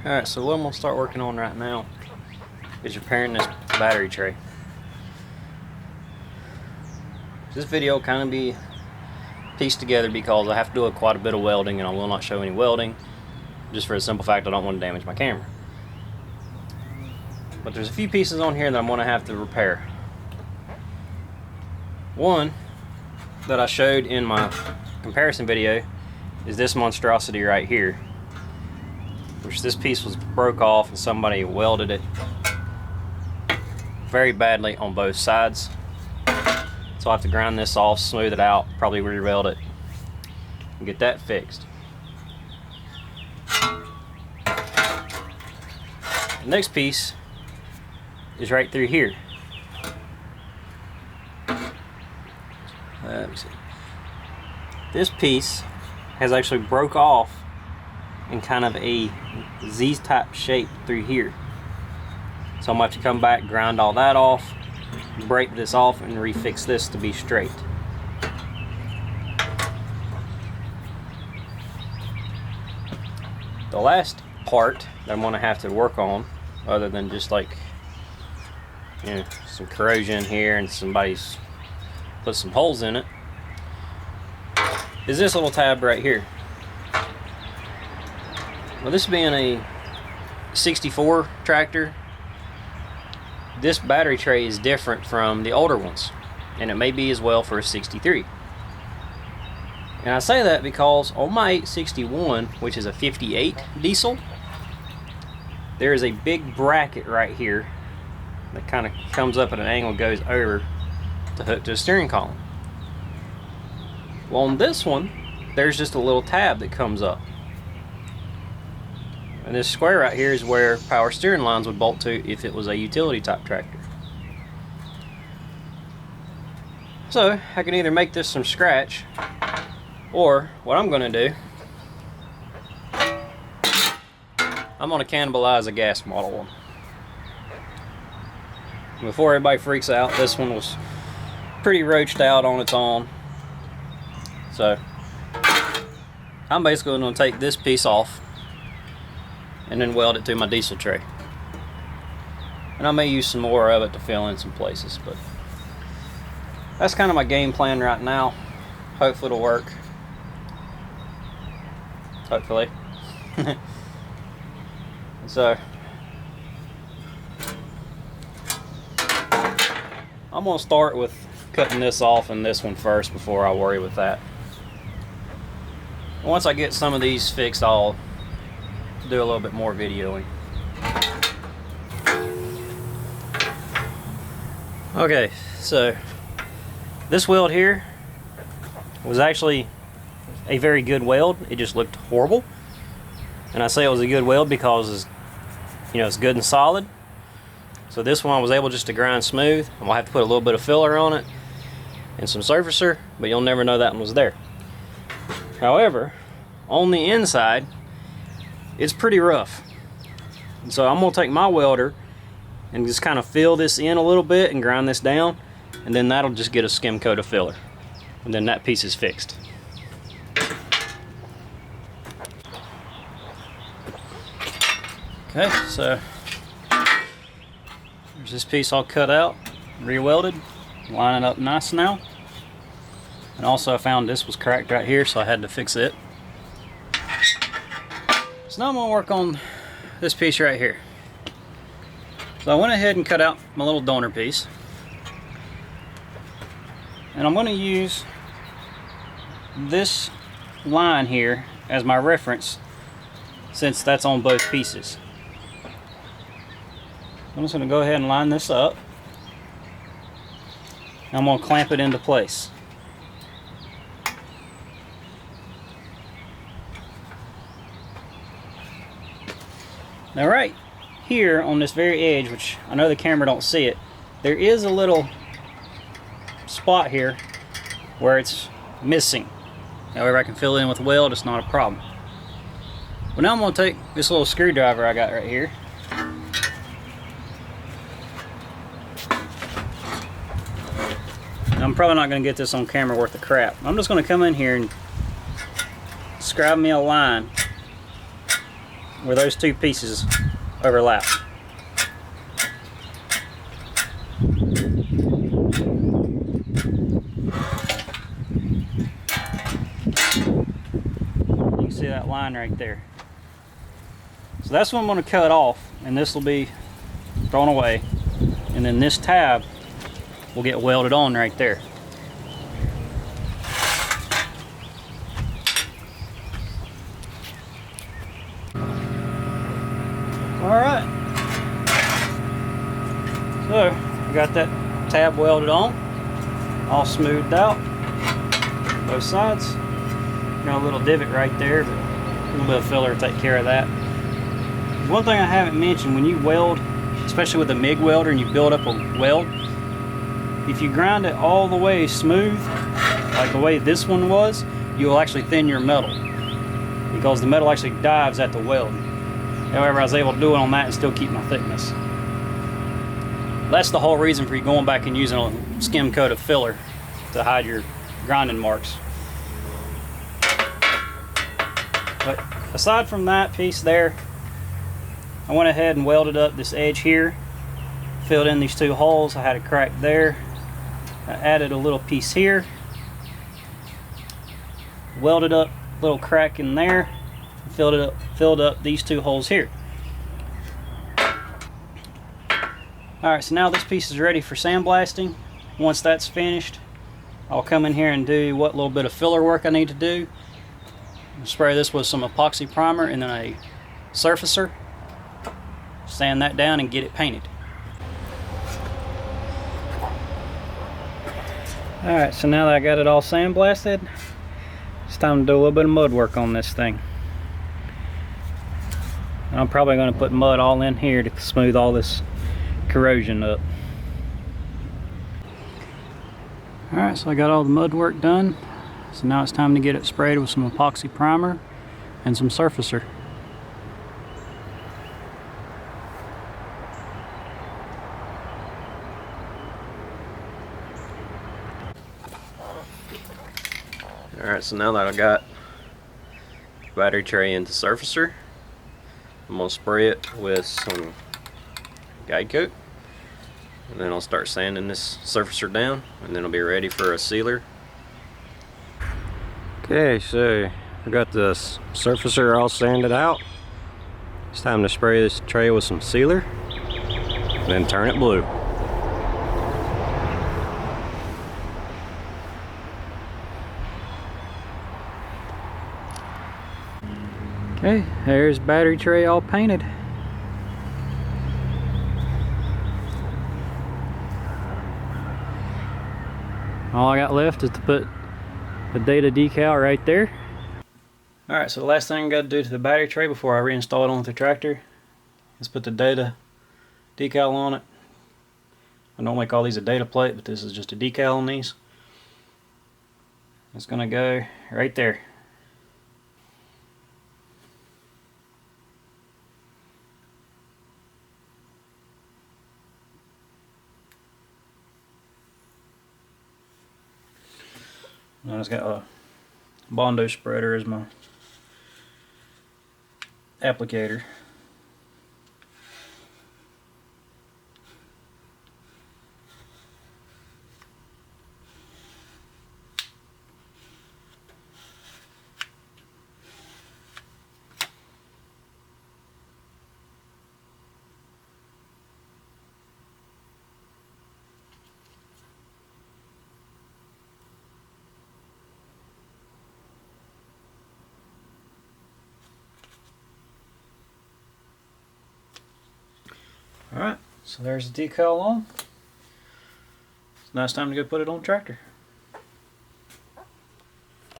Alright, so what I'm going to start working on right now is repairing this battery tray. This video will kind of be pieced together because I have to do quite a bit of welding, and I will not show any welding just for the simple fact I don't want to damage my camera. But there's a few pieces on here that I'm going to have to repair. One that I showed in my comparison video is this monstrosity right here, which this piece was broke off and somebody welded it very badly on both sides. So I'll have to grind this off, smooth it out, probably re-weld it, and get that fixed. The next piece is right through here. Let me see. This piece has actually broke off in kind of a Z-type shape through here. So I'm going to have to come back, grind all that off, break this off, and refix this to be straight. The last part that I'm going to have to work on, other than just like, you know, some corrosion here and somebody's put some holes in it, is this little tab right here. Well, this being a 64 tractor, this battery tray is different from the older ones, and it may be as well for a 63. And I say that because on my 861, which is a 58 diesel, there is a big bracket right here that kind of comes up at an angle, goes over to hook to the steering column. Well, on this one, there's just a little tab that comes up. And this square right here is where power steering lines would bolt to if it was a utility type tractor. So I can either make this from scratch, or what I'm going to do, I'm going to cannibalize a gas model one. Before everybody freaks out, this one was pretty roached out on its own. So I'm basically going to take this piece off and then weld it to my diesel tray. And I may use some more of it to fill in some places, but that's kind of my game plan right now. Hopefully it'll work. Hopefully. So I'm going to start with cutting this off and this one first before I worry with that. Once I get some of these fixed, I'll do a little bit more videoing. Okay, so this weld here was actually a very good weld. It just looked horrible, and I say it was a good weld because it's, you know, it's good and solid. So this one I was able just to grind smooth. I'm gonna have to put a little bit of filler on it and some surfacer, but you'll never know that one was there. However, on the inside, it's pretty rough. And so I'm gonna take my welder and just kind of fill this in a little bit and grind this down, and then that'll just get a skim coat of filler, and then that piece is fixed. Okay, so there's this piece all cut out, re-welded, lining up nice now. And also I found this was cracked right here, so I had to fix it. So now I'm going to work on this piece right here. So I went ahead and cut out my little donor piece. And I'm going to use this line here as my reference, since that's on both pieces. I'm just going to go ahead and line this up. I'm going to clamp it into place. Now right here on this very edge, which I know the camera don't see it, there is a little spot here where it's missing. However, I can fill it in with weld, it's not a problem. But now I'm going to take this little screwdriver I got right here. I'm probably not going to get this on camera worth of crap. I'm just going to come in here and scribe me a line where those two pieces overlap. You can see that line right there. So that's what I'm going to cut off, and this will be thrown away, and then this tab will get welded on right there. Alright, so I got that tab welded on, all smoothed out, both sides. Got a little divot right there, but a little bit of filler to take care of that. One thing I haven't mentioned, when you weld, especially with a MIG welder and you build up a weld, if you grind it all the way smooth, like the way this one was, you'll actually thin your metal, because the metal actually dives at the weld. However, I was able to do it on that and still keep my thickness. That's the whole reason for you going back and using a skim coat of filler to hide your grinding marks. But aside from that piece there, I went ahead and welded up this edge here, filled in these two holes. I had a crack there. I added a little piece here, welded up a little crack in there, filled up these two holes here. Alright, so now this piece is ready for sandblasting. Once that's finished, I'll come in here and do what little bit of filler work I need to do. Spray this with some epoxy primer and then a surfacer. Sand that down and get it painted. Alright, so now that I got it all sandblasted, it's time to do a little bit of mud work on this thing. And I'm probably going to put mud all in here to smooth all this corrosion up. Alright, so I got all the mud work done. So now it's time to get it sprayed with some epoxy primer and some surfacer. Alright, so now that I got the battery tray into surfacer, I'm going to spray it with some guide coat, and then I'll start sanding this surfacer down, and then it'll be ready for a sealer. Okay, so I got the surfacer all sanded out. It's time to spray this tray with some sealer, and then turn it blue. Okay, there's battery tray all painted. All I got left is to put the data decal right there. Alright, so the last thing I got to do to the battery tray before I reinstall it onto the tractor is put the data decal on it. I normally call these a data plate, but this is just a decal on these. It's going to go right there. I just got a Bondo spreader as my applicator. Alright, so there's the decal on. So now it's time to go put it on the tractor.